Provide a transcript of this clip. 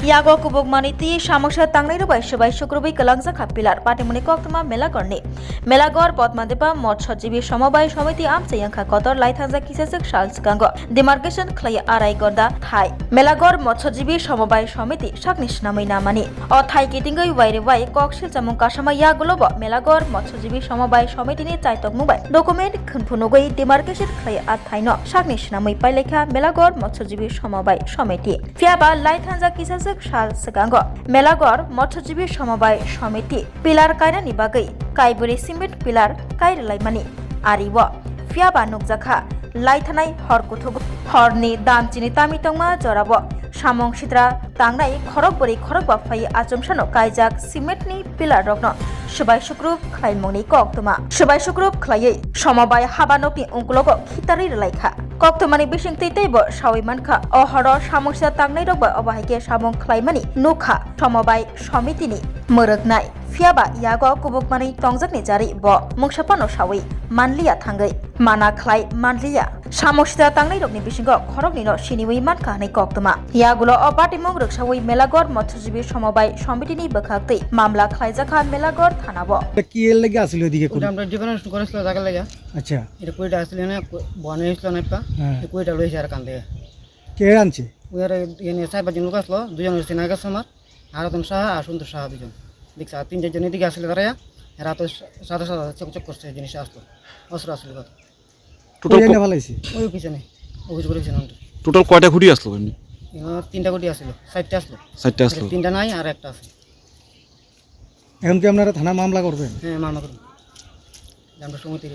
यागो कुबुक मानिती सामोसा तांगनाय रबाय सबाय शुक्रबार कलांजा खापिलार पाटिमुनि कक्तमा मेलागरनि मेलागर पद्मादेपा मत्स्यजीवी समबाय समिति आमचे यांखा कतर लाइथांजा किसेसक साल सिगांग डिमार्केशन खलाय आराय गरदा थाय मेलागर मत्स्यजीवी समबाय समिति साकनिस नामै नामानि अ थाय किटिंगै वाइरे वाइ कक्सिल जामुं कासामा यागुलब मेलागर मत्स्यजीवी समबाय समितिनि चाइतक मुबाय डकुमेन्ट खनफुनुगै डिमार्केशन खलाय आ थायनो साकनिस नामै पाइलेखा मेलागर मत्स्यजीवी समबाय समिति फियाबा लाइथांजा किसेसक साल सिगांग मेलागर मत्स्यजीवी समबाय समिति पिलार कायनानि बागै काइबुरि सिमेन्ट पिलार कायरलायमानि आरिव फियाबा नुकजाखा लाइथानाय हरकुथुग हरनि दामचिनि तामितंमा जराब सामं सिद्रा तांनाय खरकबुरि खरक बाफाय आचमसानो कायजाक सिमेन्टनि पिलार रगनो सबाय सुक्रुब खलायमंनि कक्तमा सबाय सुक्रुब खलायै समबाय हाबानकनि उंकुलग खितारै रलायखा कक्तमानि बिसिंतै तैबो सावै मानखा अहर सामंसिया तांनाय रग अबाहायके सामं खलायमानि नुखा समबाय समितिनि मोरगनाय फियाबा यागो कुबुकमानि तंजकनि जारि ब मुंसापानो सावै मानलिया थांगै माना खलाय मानलिया सामंसिया तांनाय रगनि बिसिंग खरकनिनो सिनिवै मानखा हानै कक्तमा यागुलो अपाटिमुं रगसावै मेलागर मत्स्यजीवी समबाय समितिनि बखाक्तै मामला खलायजाखा मेलागर থানাব কি এর লাগি আসলে ওদিকে ওটা আমরা ডিফারেন্স করেছিল জায়গা লাগা আচ্ছা এটা কইটা আসলে না বনে আসলো না একটা কইটা লইছে আর কান্দে কে আনছে ওয়ার এনে সাহেব জন লোক আসলো দুজন হচ্ছে না গেছে আমার আর একজন সাহা আর সুন্দর সাহা দুজন দেখছ আর তিন চারজন এদিকে আসলে তারা এরা তো সাদা সাদা চকচক করছে জিনিস আসতো অস্ত্র আসলে কথা টোটাল এনে ভালাইছে ওই পিছনে অভিযোগ করেছেন টোটাল কয়টা খুঁটি আসলো এমনি তিনটা কোটি আসলো 60টা আসলো 60টা আসলো তিনটা নাই আর একটা আছে এখন কি আপনারা থানা মামলা করবেন হ্যাঁ মামলা করুন আমরা সমিতির